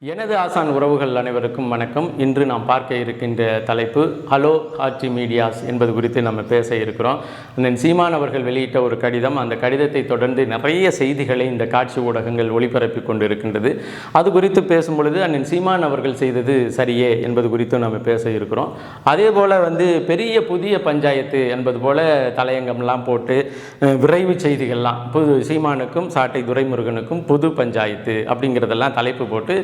எனது ஆசான் உறவுகள் அனைவருக்கும் வணக்கம். இன்று நாம் பார்க்க இருக்கின்ற தலைப்பு ஹலோ ஹார்டி மீடியாஸ் என்பது குறித்து நம்ம பேச இருக்கிறோம். அண்ணன் சீமான் அவர்கள் வெளியிட்ட ஒரு கடிதம், அந்த கடிதத்தை தொடர்ந்து நிறைய செய்திகளை இந்த காட்சி ஊடகங்கள் ஒளிபரப்பி கொண்டு இருக்கின்றது. அது குறித்து பேசும் பொழுது அண்ணன் சீமான் அவர்கள் செய்தது சரியே என்பது குறித்து நம்ம பேச இருக்கிறோம். அதே போல் பெரிய புதிய பஞ்சாயத்து என்பது போல் தலையங்கம்லாம் போட்டு விரைவு செய்திகள்லாம் சீமானுக்கும் சாட்டை துரைமுருகனுக்கும் புது பஞ்சாயத்து அப்படிங்கிறதெல்லாம் தலைப்பு போட்டு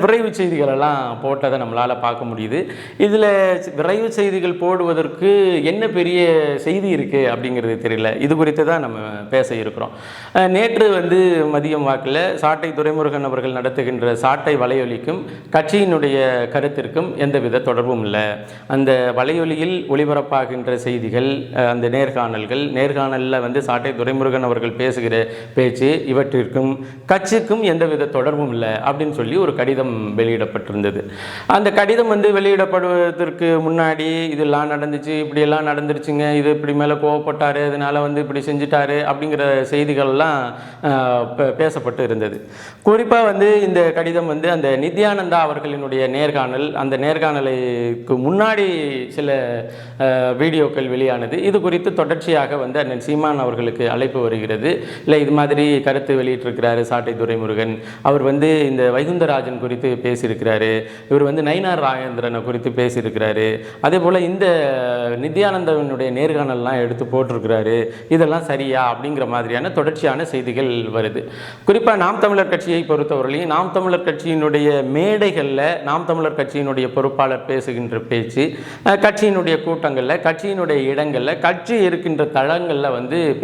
விரைவு செய்திகளெல்லாம் போட்டதை நம்மளால் பார்க்க முடியுது. இதில் விரைவு செய்திகள் போடுவதற்கு என்ன பெரிய செய்தி இருக்குது அப்படிங்கிறது தெரியல. இது குறித்து தான் நம்ம பேச இருக்கிறோம். நேற்று மதியம் வாக்கில் சாட்டை துரைமுருகன் அவர்கள் நடத்துகின்ற சாட்டை வலையொலிக்கும் கட்சியினுடைய கருத்திற்கும் எந்தவித தொடர்பும் இல்லை. அந்த வலையொலியில் ஒளிபரப்பாகின்ற செய்திகள், அந்த நேர்காணலில் சாட்டை துரைமுருகன் அவர்கள் பேசுகிற பேச்சு இவற்றிற்கும் கட்சிக்கும் எந்தவித தொடர்பும் இல்லை அப்படின்னு சொல்லி ஒரு கடிதம் வெளியிடப்பட்டிருந்தது. அந்த கடிதம் வெளியிடப்படுவதற்கு முன்னாடி இதெல்லாம் நடந்துச்சு, இப்படியெல்லாம் நடந்துருச்சுங்க, இது இப்படி மேலே கோவப்பட்டார், அதனால இப்படி செஞ்சுட்டாரு அப்படிங்கிற செய்திகள்லாம் பேசப்பட்டு இருந்தது. குறிப்பாக இந்த கடிதம் அந்த நித்யானந்தா அவர்களினுடைய நேர்காணல், அந்த நேர்காணலுக்கு முன்னாடி சில வீடியோக்கள் வெளியானது. இது குறித்து தொடர்ச்சியாக அண்ணன் சீமான் அவர்களுக்கு அழைப்பு வருகிறது. இல்லை, இது மாதிரி கருத்து வெளியிட்டிருக்கிறாரு சாட்டை துரைமுருகன், அவர் இந்த வைகுந்தராஜன் குறித்து பேசியிருக்கிறாரு, இவர் நயினார் ராஜேந்திரனை குறித்து பேசியிருக்கிறாரு, அதே போல் இந்த நித்யானந்தவனுடைய நேர்காணல்லாம் எடுத்து போட்டிருக்கிறாரு, இதெல்லாம் சரியா அப்படிங்கிற மாதிரியான தொடர்ச்சியான செய்திகள் வருது. குறிப்பாக நாம் தமிழர் கட்சியை பொறுத்தவரையிலையும் நாம் தமிழர் கட்சியினுடைய மேடைகளில் நாம் தமிழர் கட்சியினுடைய பொறுப்பாளர் பேசுகின்ற பேச்சு, கட்சியினுடைய கூட்டங்களில், கட்சியினுடைய இடங்களில், கட்சி இருக்கின்ற தளங்களில்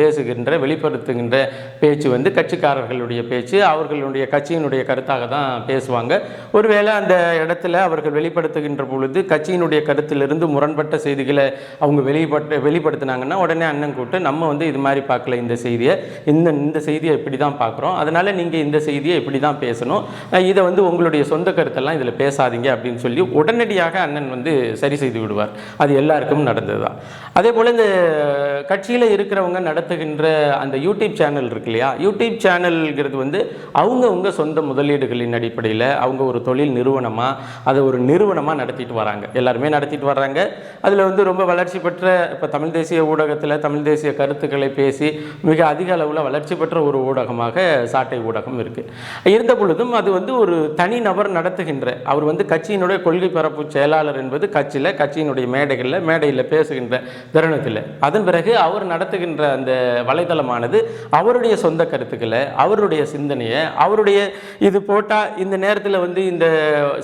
பேசுகின்ற வெளிப்படுத்துகின்ற பேச்சு கட்சிக்காரர்களுடைய பேச்சு, அவர்களுடைய கட்சியினுடைய கருத்தாக தான் பேசுவாங்க. ஒருவேளை அந்த இடத்துல அவர்கள் வெளிப்படுத்துகின்ற பொழுது கட்சியினுடைய கருத்திலிருந்து முரண்பட்ட செய்திகளை அவங்க வெளிப்படுத்தினாங்கன்னா உடனே அண்ணன் கூப்பிட்டு நம்ம இது மாதிரி பார்க்கல, இந்த செய்தியை இந்த செய்தியை இப்படி தான் பார்க்குறோம், அதனால் நீங்கள் இந்த செய்தியை இப்படி தான் பேசணும், இதை உங்களுடைய சொந்த கருத்தெல்லாம் இதில் பேசாதீங்க அப்படின்னு சொல்லி உடனடியாக அண்ணன் சரி செய்து விடுவார். அது எல்லாருக்கும் நடந்தது தான். அதே போல் இந்த கட்சியில் இருக்கிறவங்க நடத்துகின்ற அந்த யூடியூப் சேனல் இருக்கு இல்லையா, யூடியூப் சேனல்ங்கிறது அவங்கவுங்க சொந்த முதலீடுகளின் அடிப்படையில் அவங்க ஒரு தொழில் நிறுவனமாக அதை ஒரு நிறுவனமாக நடத்திட்டு வராங்க, எல்லாருமே நடத்திட்டு வர்றாங்க. அதில் ரொம்ப வளர்ச்சி பெற்ற, இப்போ தமிழ் தேசிய ஊடகத்தில் தமிழ் தேசிய கருத்துக்களை பேசி மிக அதிக அளவில் வளர்ச்சி பெற்ற ஒரு ஊடகமாக சாட்டை ஊடகம் இருக்குது. இருந்த பொழுதும் அது ஒரு தனி நபர் நடத்துகின்ற, அவர் கட்சியினுடைய கொள்கை பரப்பு செயலாளர் என்பது கட்சியினுடைய மேடையில் பேசுகின்ற தருணத்தில், அதன் பிறகு அவர் நடத்துகின்ற அந்த வலைதளமானது அவருடைய சொந்த கருத்துக்களை, அவருடைய சிந்தனையை, அவருடைய இது போட்டால் இந்த நேரத்தில் இந்த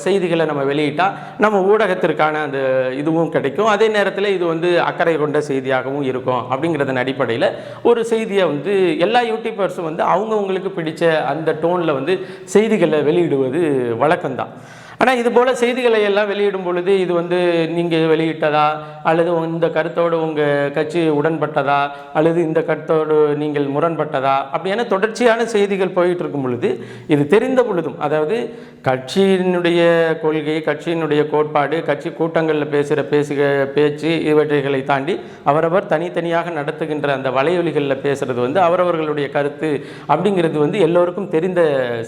செய்திகளை நம்ம வெளியிட்டால் நம்ம ஊடகத்திற்கான அந்த இதுவும் கிடைக்கும், அதே நேரத்தில் இது அக்கறை கொண்ட செய்தியாகவும் இருக்கும் அப்படிங்கிறதன் அடிப்படையில் ஒரு செய்தியை எல்லா யூடியூபர்ஸும் அவங்கவுங்களுக்கு பிடிச்ச அந்த டோனில் செய்திகளை வெளியிடுவது வழக்கம்தான். ஆனால் இது போல் செய்திகளை எல்லாம் வெளியிடும் பொழுது இது நீங்கள் வெளியிட்டதா, அல்லது இந்த கருத்தோடு உங்கள் கட்சி உடன்பட்டதா, அல்லது இந்த கருத்தோடு நீங்கள் முரண்பட்டதா அப்படியான தொடர்ச்சியான செய்திகள் போயிட்டு இருக்கும் பொழுது, இது தெரிந்த பொழுதும், அதாவது கட்சியினுடைய கொள்கை, கட்சியினுடைய கோட்பாடு, கட்சி கூட்டங்களில் பேசுகிற பேச்சு இவற்றைகளை தாண்டி அவரவர் தனித்தனியாக நடத்துகின்ற அந்த வலையொலிகளில் பேசுகிறது அவரவர்களுடைய கருத்து அப்படிங்கிறது எல்லோருக்கும் தெரிந்த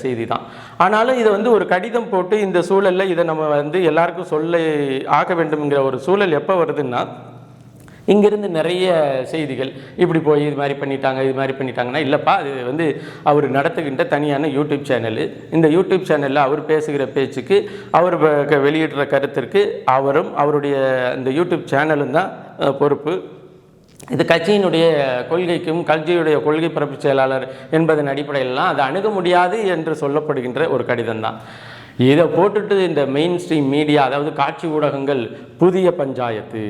செய்தி தான். ஆனாலும் இதை ஒரு கடிதம் போட்டு இந்த சூழலில் இதை நம்ம எல்லாருக்கும் சொல்ல ஆக வேண்டும்ங்கிற ஒரு சூழல் எப்போ வருதுன்னா, இங்கிருந்து நிறைய செய்திகள் இப்படி போய் இது மாதிரி பண்ணிட்டாங்கன்னா, இல்லைப்பா அது அவர் நடத்துகின்ற தனியான யூடியூப் சேனலு, இந்த யூடியூப் சேனலில் அவர் பேசுகிற பேச்சுக்கு, அவர் வெளியிடுற கருத்திற்கு அவரும் அவருடைய இந்த யூடியூப் சேனலும் தான் பொறுப்பு, இது கட்சியினுடைய கொள்கைக்கும் கட்சியுடைய கொள்கை பரப்பு செயலாளர் என்பதன் அடிப்படையிலாம் அதை அணுக முடியாது என்று சொல்லப்படுகின்ற ஒரு கடிதம் தான். இதை போட்டுட்டு இந்த மெயின் ஸ்ட்ரீம் மீடியா, அதாவது காட்சி ஊடகங்கள், புதிய பஞ்சாயத்து,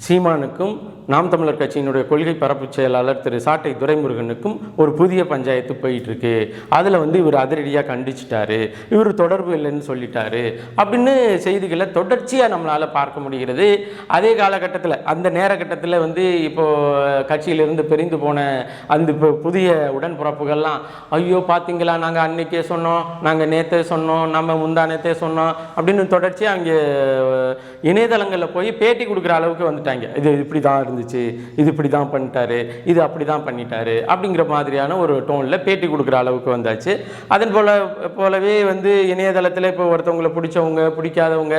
சீமானுக்கும் நாம் தமிழர் கட்சியினுடைய கொள்கை பரப்பு செயலாளர் திரு சாட்டை துரைமுருகனுக்கும் ஒரு புதிய பஞ்சாயத்து போயிட்டுருக்கு, அதில் இவர் அதிரடியாக கண்டிச்சிட்டாரு, இவர் தொடர்பு இல்லைன்னு சொல்லிட்டாரு அப்படின்னு செய்திகளை தொடர்ச்சியாக நம்மளால் பார்க்க முடிகிறது. அதே காலகட்டத்தில், அந்த நேரகட்டத்தில் இப்போது கட்சியிலிருந்து பிரிந்து போன அந்த இப்போ புதிய உடன்பிறப்புகள்லாம், ஐயோ பார்த்தீங்களா, நாங்கள் அன்னைக்கே சொன்னோம், நாங்கள் நேற்றே சொன்னோம், நம்ம முந்தா நேற்றே சொன்னோம் அப்படின்னு தொடர்ச்சியாக அங்கே இணையதளங்களில் போய் பேட்டி கொடுக்குற அளவுக்கு வந்துட்டாங்க. வந்துட்டாங்க. இது இப்படி தான் இருந்துச்சு, இது இப்படி தான் பண்ணிட்டாரு, இது அப்படி தான் பண்ணிட்டாரு அப்படிங்கிற மாதிரியான ஒரு டோனில் பேட்டி கொடுக்குற அளவுக்கு வந்தாச்சு. அதன் போலவே வந்து இணையதளத்தில் இப்போ ஒருத்தவங்களை பிடிச்சவங்க பிடிக்காதவங்க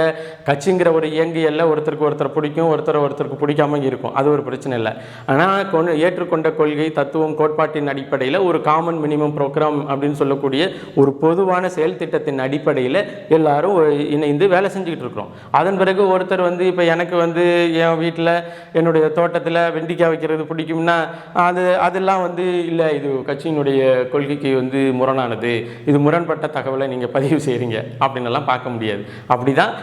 கட்சிங்கிற ஒரு இயங்கியல்ல ஒருத்தருக்கு ஒருத்தர் பிடிக்கும், ஒருத்தருக்கு பிடிக்காம இருக்கும், அது ஒரு பிரச்சனை இல்லை. ஆனால் ஏற்றுக்கொண்ட கொள்கை தத்துவம் கோட்பாட்டின் அடிப்படையில் ஒரு காமன் மினிமம் ப்ரோக்ராம் அப்படின்னு சொல்லக்கூடிய ஒரு பொதுவான செயல் திட்டத்தின் அடிப்படையில் எல்லாரும் இணைந்து வேலை செஞ்சுக்கிட்டு இருக்கிறோம். அதன் பிறகு ஒருத்தர் வந்து இப்போ எனக்கு வந்து என் வீட்டில் என்னுடைய தோட்டத்தில் வெண்டிக்காய் வைக்கிறது பிடிக்கும்னா அதெல்லாம் வந்து இல்லை, இது கட்சியினுடைய கொள்கைக்கு வந்து முரணானது, இது முரண்பட்ட தகவலை நீங்கள் பதிவு செய்கிறீங்க அப்படின்னெல்லாம் பார்க்க முடியாது. அப்படி தான்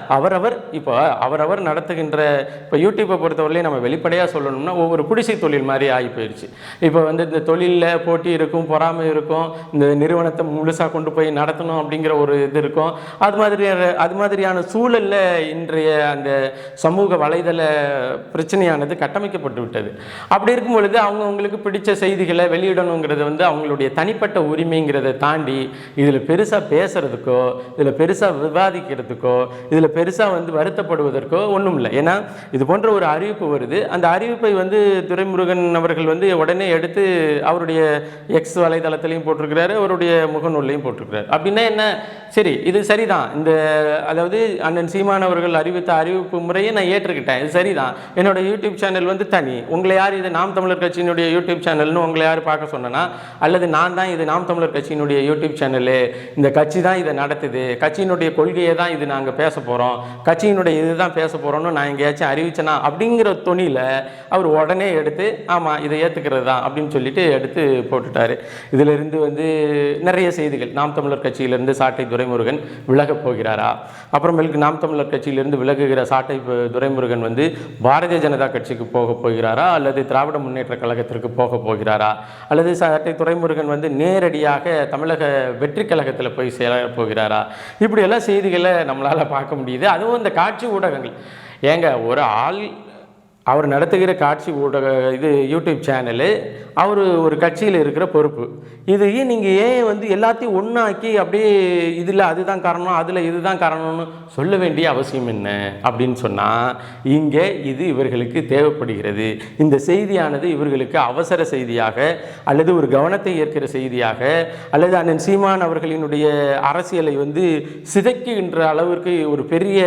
அவரவர் நடத்துகின்ற இப்போ யூடியூப்பை பொறுத்தவரையிலே நம்ம வெளிப்படையாக சொல்லணும்னா ஒவ்வொரு குடிசை தொழில் மாதிரி ஆகி போயிடுச்சு. இப்போ வந்து இந்த தொழிலில் போட்டி இருக்கும், பொறாமை இருக்கும், இந்த நிறுவனத்தை முழுசாக கொண்டு போய் நடத்தணும் அப்படிங்கிற ஒரு இது இருக்கும். அது மாதிரியான சூழலில் இன்றைய அந்த சமூக வலைதள பிரச்சனையானது கட்டமைக்கப்பட்டு விட்டது. அப்படி இருக்கும் பொழுது அவங்களுக்கு பிடிச்ச செய்திகளை வெளியிடணுங்கிறது வந்து அவங்களுடைய தனிப்பட்ட உரிமைங்கிறத தாண்டி இதில் பெருசாக பேசுறதுக்கோ, இதில் பெருசாக விவாதிக்கிறதுக்கோ, இதில் பெருசாக வந்து வருத்தப்படுவதற்கோ ஒன்றும் இல்லை. ஏன்னா இது போன்ற ஒரு அறிவிப்பு வருது, அந்த அறிவிப்பை வந்து துரைமுருகன் அவர்கள் வந்து உடனே எடுத்து அவருடைய எக்ஸ் வலைதளத்திலையும் போட்டிருக்கிறாரு, அவருடைய முகநூல்லையும் போட்டிருக்கிறார். அப்படின்னா என்ன, சரி இது சரிதான், அதாவது அண்ணன் சீமான் அவர்கள் அறிவித்த அறிவிப்பு முறையை நான் ஏற்றுக்கிட்டேன், இது சரிதான், என்னோட யூடியூப் சேனல் வந்து தனி, உங்களை யார் இது நாம் தமிழர் கட்சியினுடைய யூடியூப் சேனல்னு உங்களை யார் பார்க்க சொன்னா, அல்லது நான் தான் இது நாம் தமிழர் கட்சியினுடைய யூடியூப் சேனலு, இந்த கட்சி தான் இதை நடத்துது, கட்சியினுடைய கொள்கையை தான் இது நாங்கள் பேச போகிறோம், கட்சியினுடைய இதுதான் பேச போகிறோம்னு நான் எங்கேயாச்சும் அறிவிச்சேனா அப்படிங்கிற துணியில் அவர் உடனே எடுத்து ஆமாம் இதை ஏற்றுக்கிறது தான் அப்படின்னு சொல்லிட்டு எடுத்து போட்டுட்டார். இதிலிருந்து வந்து நிறைய செய்திகள், நாம் தமிழர் கட்சியிலிருந்து சாட்டை துரைமுருகன் விலகப் போகிறாரா, அப்புறமேலுக்கு நாம் தமிழர் கட்சியிலிருந்து விலகுகிற சாட்டை துரைமுருகன் வந்து பாரதிய ஜனதா கட்சிக்கு போக போகிறாரா, அல்லது திராவிட முன்னேற்ற கழகத்திற்கு போக போகிறாரா, அல்லது சாட்டை துரைமுருகன் வந்து நேரடியாக தமிழக வெற்றி கழகத்தில் போய் சேர போகிறாரா, இப்படியெல்லாம் செய்திகளை நம்மளால் பார்க்க முடியுது. அதுவும் இந்த காட்சி ஊடகங்கள் ஏங்க, ஒரு ஆள் அவர் நடத்துகிற காட்சி ஊடக யூடியூப் சேனலு, அவர் ஒரு கட்சியில் இருக்கிற பொறுப்பு, இதையே நீங்கள் ஏன் வந்து எல்லாத்தையும் ஒன்றாக்கி அப்படியே இதில் அதுதான் காரணம், அதில் இதுதான் காரணம்னு சொல்ல வேண்டிய அவசியம் என்ன அப்படின்னு சொன்னால், இங்கே இது இவர்களுக்கு தேவைப்படுகிறது. இந்த செய்தியானது இவர்களுக்கு அவசர செய்தியாக, அல்லது ஒரு கவனத்தை ஏற்கிற செய்தியாக, அல்லது அண்ணன் சீமான் அவர்களினுடைய அரசியலை வந்து சிதைக்குகின்ற அளவிற்கு ஒரு பெரிய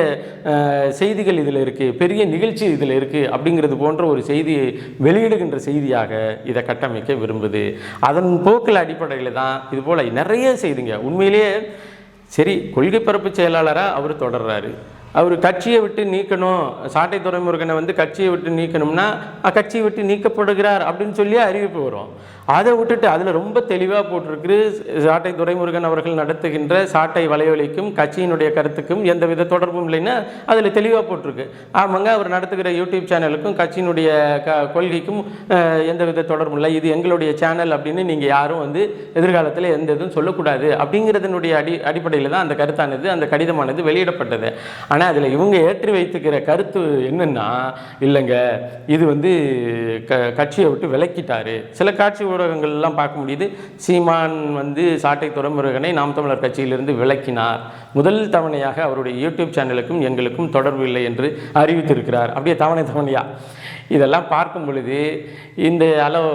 செய்திகள் இதில் இருக்குது, பெரிய நிகழ்ச்சி இதில் இருக்குது அப்படிங்கிறது போன்ற ஒரு செய்தியை வெளியிடுகின்ற செய்தியாக இதை கட்டமைக்க விரும்புது. அதன் போக்கில் அடிப்படையில் தான் இது போல் நிறைய செய்திங்க. உண்மையிலேயே சரி, கொள்கை பரப்பு செயலாளராக அவர் தொடர்றாரு, அவர் கட்சியை விட்டு நீக்கணும், சாட்டை துரைமுருகனை வந்து கட்சியை விட்டு நீக்கணும்னா கட்சியை விட்டு நீக்கப்படுகிறார் அப்படின்னு சொல்லி அறிவிப்பு வரும். அதை விட்டுட்டு அதில் ரொம்ப தெளிவாக போட்டிருக்கு, சாட்டை துரைமுருகன் அவர்கள் நடத்துகின்ற சாட்டை வலையொலிக்கும் கட்சியினுடைய கருத்துக்கும் எந்தவித தொடர்பும் இல்லைன்னா அதில் தெளிவாக போட்டிருக்கு. ஆமாங்க, அவர் நடத்துகிற யூடியூப் சேனலுக்கும் கட்சியினுடைய கொள்கைக்கும் எந்தவித தொடர்பும் இல்லை, இது எங்களுடைய சேனல் அப்படின்னு நீங்கள் யாரும் வந்து எதிர்காலத்தில் எந்த இதுவும் சொல்லக்கூடாது அப்படிங்கிறதனுடைய அடிப்படையில் தான் அந்த கருத்தானது, அந்த கடிதமானது வெளியிடப்பட்டது. ஆனால் அதில் இவங்க ஏற்றி வைத்துக்கிற கருத்து என்னென்னா, இல்லைங்க இது வந்து கட்சியை விட்டு விலக்கிட்டாரு. சில காட்சி ஊடகங்கள்லாம் பார்க்க முடியுது, சீமான் வந்து சாட்டை துரைமுருகனை நாம் தமிழர் கட்சியிலிருந்து விலக்கினார், முதல் தவணையாக அவருடைய யூடியூப் சேனலுக்கும் எங்களுக்கும் தொடர்பு இல்லை என்று அறிவித்திருக்கிறார். அப்படியே தவணையா இதெல்லாம் பார்க்கும் பொழுது இந்த ஹலோ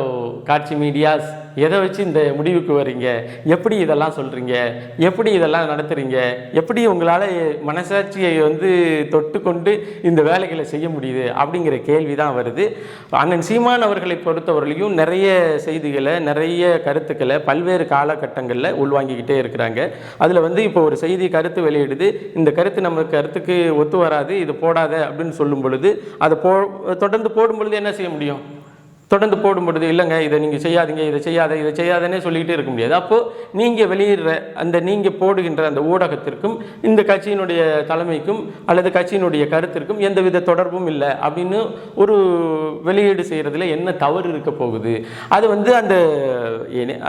காட்சி மீடியாஸ் எதை வச்சு இந்த முடிவுக்கு வரீங்க, எப்படி இதெல்லாம் சொல்கிறீங்க, எப்படி இதெல்லாம் நடத்துகிறீங்க, எப்படி உங்களால் மனசாட்சியை வந்து தொட்டு கொண்டு இந்த வேலைகளை செய்ய முடியுது அப்படிங்கிற கேள்வி தான் வருது. அண்ணன் சீமான் அவர்களை பொறுத்தவரையிலையும் நிறைய செய்திகளை, நிறைய கருத்துக்களை பல்வேறு காலகட்டங்களில் உள்வாங்கிக்கிட்டே இருக்கிறாங்க. அதில் வந்து இப்போ ஒரு செய்தி கருத்து வெளியிடுது, இந்த கருத்து நம்ம கருத்துக்கு ஒத்து வராது, இது போடாத அப்படின்னு சொல்லும் பொழுது அதை தொடர்ந்து போடும் பொழுது என்ன செய்ய முடியும்? தொடர்ந்து போடும் பொழுது இல்லைங்க இதை நீங்கள் செய்யாதீங்க, இதை செய்யாதன்னே சொல்லிக்கிட்டே இருக்க முடியாது. அப்போது நீங்கள் வெளியிடுற அந்த நீங்கள் போடுகின்ற அந்த ஊடகத்திற்கும் இந்த கட்சியினுடைய தலைமைக்கும் அல்லது கட்சியினுடைய கருத்திற்கும் எந்தவித தொடர்பும் இல்லை அப்படின்னு ஒரு வெளியீடு செய்கிறதுல என்ன தவறு இருக்க போகுது? அது வந்து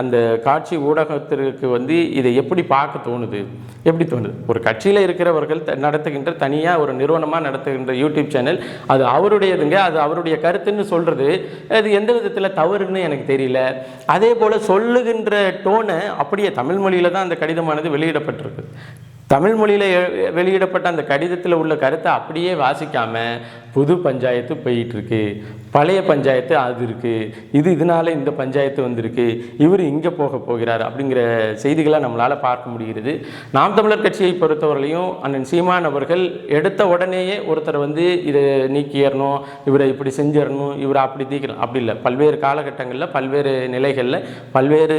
அந்த காட்சி ஊடகத்திற்கு வந்து இதை எப்படி பார்க்க தோணுது, எப்படி தோணுது? ஒரு கட்சியில் இருக்கிறவர்கள் நடத்துகின்ற தனியாக ஒரு நிறுவனமாக நடத்துகின்ற யூடியூப் சேனல், அது அவருடையதுங்க, அது அவருடைய கருத்துன்னு சொல்கிறது அது எந்த விதத்தில் தவறுன்னு எனக்கு தெரியல. அதே போல் சொல்லுகின்ற டோனை அப்படியே தமிழ் மொழியில் தான் அந்த கடிதமானது வெளியிடப்பட்டிருக்கு. தமிழ் மொழியில் வெளியிடப்பட்ட அந்த கடிதத்தில் உள்ள கருத்தை அப்படியே வாசிக்காமல் புது பஞ்சாயத்து போயிட்டுருக்கு, பழைய பஞ்சாயத்து அது இருக்குது, இதனால இந்த பஞ்சாயத்து வந்திருக்கு, இவர் இங்கே போகிறார் அப்படிங்கிற செய்திகளை நம்மளால் பார்க்க முடிகிறது. நாம் தமிழர் கட்சியை பொறுத்தவரையிலையும் அண்ணன் சீமான் அவர்கள் எடுத்த உடனேயே ஒருத்தரை இதை நீக்கிடணும், இவரை இப்படி செஞ்சிடணும், இவரை அப்படி தீக்கலாம் அப்படி இல்லை. பல்வேறு காலகட்டங்களில் பல்வேறு நிலைகளில் பல்வேறு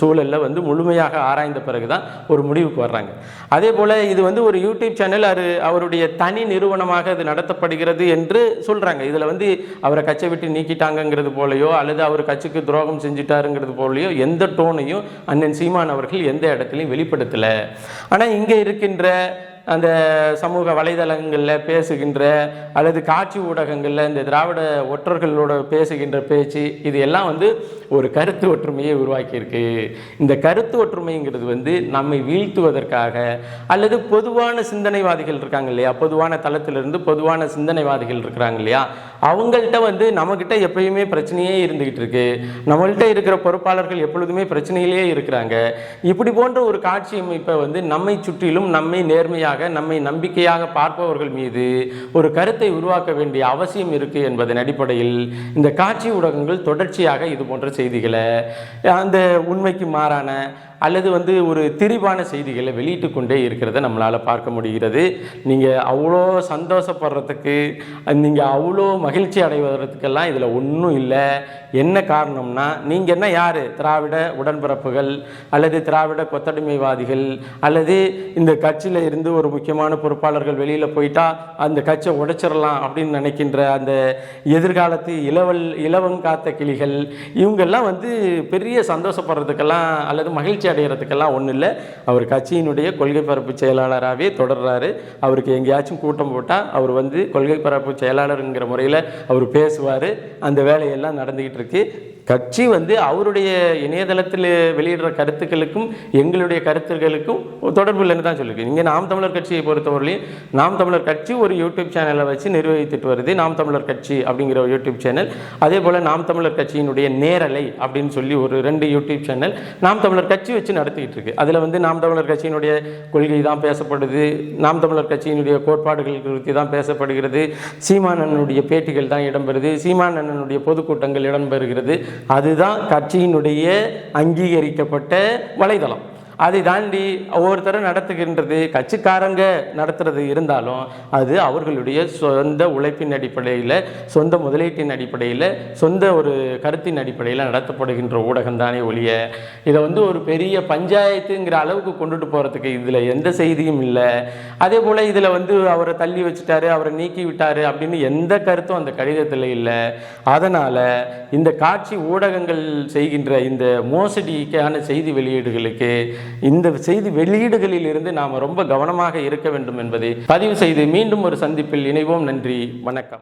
சூழலில் முழுமையாக ஆராய்ந்த பிறகு தான் ஒரு முடிவுக்கு வர்றாங்க. அதே போல் இது ஒரு யூடியூப் சேனல், அவருடைய தனி நிறுவனமாக அது நடத்தப்படுகிறது என்று சொல்கிறாங்க. இதில் அவரை கட்சியை விட்டு நீக்கிட்டாங்கிறது போலையோ அல்லது அவர் கட்சிக்கு துரோகம் செஞ்சுட்டாருங்கிறது போலையோ எந்த டோனையும் அண்ணன் சீமான் அவர்கள் எந்த இடத்துலையும் வெளிப்படுத்தலை. ஆனால் இங்கே இருக்கின்ற அந்த சமூக வலைதளங்களில் பேசுகின்ற அல்லது காட்சி ஊடகங்களில் இந்த திராவிட ஒற்றர்களோட பேசுகின்ற பேச்சு இது எல்லாம் ஒரு கருத்து ஒற்றுமையை உருவாக்கியிருக்கு. இந்த கருத்து ஒற்றுமைங்கிறது நம்மை வீழ்த்துவதற்காக அல்லது பொதுவான சிந்தனைவாதிகள் இருக்காங்க இல்லையா, பொதுவான தளத்திலிருந்து பொதுவான சிந்தனைவாதிகள் இருக்கிறாங்க இல்லையா, அவங்கள்ட்ட நம்மக்கிட்ட எப்பயுமே பிரச்சனையே இருந்துக்கிட்டு இருக்கு, நம்மள்கிட்ட இருக்கிற பொறுப்பாளர்கள் எப்பொழுதுமே பிரச்சனையிலேயே இருக்கிறாங்க. இப்படி போன்ற ஒரு காட்சி அமைப்பை நம்மை சுற்றிலும் நம்மை நேர்மையாக நம்மை நம்பிக்கையாக பார்ப்பவர்கள் மீது ஒரு கருத்தை உருவாக்க வேண்டிய அவசியம் இருக்கு என்பதன் அடிப்படையில் இந்த காட்சி ஊடகங்கள் தொடர்ச்சியாக இது போன்ற செய்திகளை அந்த உண்மைக்கு மாறான அல்லது ஒரு திரிவான செய்திகளை வெளியிட்டு கொண்டே இருக்கிறத நம்மளால் பார்க்க முடிகிறது. நீங்கள் அவ்வளோ சந்தோஷப்படுறதுக்கு, நீங்கள் அவ்வளோ மகிழ்ச்சி அடைவதற்கெல்லாம் இதில் ஒன்றும் இல்லை. என்ன காரணம்னா, நீங்கள் என்ன யார், திராவிட உடன்பிறப்புகள் அல்லது திராவிட கொத்தடிமைவாதிகள் அல்லது இந்த கட்சியில் இருந்து ஒரு முக்கியமான பொறுப்பாளர்கள் வெளியில் போயிட்டா அந்த கட்சியை உடைச்சிடலாம் அப்படின்னு நினைக்கின்ற அந்த எதிர்காலத்து இலவங்காத்த கிளிகள், இவங்கெல்லாம் பெரிய சந்தோஷப்படுறதுக்கெல்லாம் அல்லது மகிழ்ச்சி அடைகிறதுக்கெல்லாம் ஒன்றும் இல்லை. அவர் கட்சியினுடைய கொள்கை பரப்பு செயலாளராகவே தொடர்றாரு. அவருக்கு எங்கேயாச்சும் கூட்டம் போட்டால் அவர் கொள்கை பரப்பு செயலாளருங்கிற முறையில் அவர் பேசுவார். அந்த வேலையெல்லாம் நடந்துக்கிட்டு இருக்கு. கட்சி அவருடைய இணையதளத்தில் வெளியிடுற கருத்துக்களுக்கும் எங்களுடைய கருத்துக்களுக்கும் தொடர்பு இல்லைன்னு தான் சொல்லியிருக்கு. இங்கே நாம் தமிழர் கட்சியை பொறுத்தவரையிலையும் நாம் தமிழர் கட்சி ஒரு யூடியூப் சேனலை வச்சு நிர்வகித்துட்டு வருது, நாம் தமிழர் கட்சி அப்படிங்கிற ஒரு யூடியூப் சேனல். அதே போல் நாம் தமிழர் கட்சியினுடைய நேரலை அப்படின்னு சொல்லி ஒரு 2 யூடியூப் சேனல் நாம் தமிழர் கட்சி வச்சு நடத்திக்கிட்டு இருக்கு. அதில் நாம் தமிழர் கட்சியினுடைய கொள்கை தான் பேசப்படுது, நாம் தமிழர் கட்சியினுடைய கோட்பாடுகள் குறித்து தான் பேசப்படுகிறது, சீமான் அண்ணனுடைய பேட்டிகள் தான் இடம்பெறுது, சீமான் அண்ணனுடைய பொதுக்கூட்டங்கள் இடம்பெறுகிறது. அதுதான் கட்சியினுடைய அங்கீகரிக்கப்பட்ட வலைதளம். அதை தாண்டி ஒவ்வொருத்தரும் நடத்துகின்றது கட்சிக்காரங்க நடத்துறது இருந்தாலும் அது அவர்களுடைய சொந்த உழைப்பின் அடிப்படையில், சொந்த முதலீட்டின் அடிப்படையில், சொந்த ஒரு கருத்தின் அடிப்படையில் நடத்தப்படுகின்ற ஊடகம் தானே ஒழிய இதை ஒரு பெரிய பஞ்சாயத்துங்கிற அளவுக்கு கொண்டுட்டு போகிறதுக்கு இதில் எந்த செய்தியும் இல்லை. அதே போல் இதில் அவரை தள்ளி வச்சுட்டாரு, அவரை நீக்கி விட்டாரு அப்படின்னு எந்த கருத்தும் அந்த கடிதத்தில் இல்லை. அதனால் இந்த காட்சி ஊடகங்கள் செய்கின்ற இந்த மோசடிக்கான செய்தி வெளியீடுகளுக்கு, இந்த செய்தி வெளியீடுகளில் இருந்து நாம் ரொம்ப கவனமாக இருக்க வேண்டும் என்பதை பதிவு செய்து மீண்டும் ஒரு சந்திப்பில் இணைவோம். நன்றி, வணக்கம்.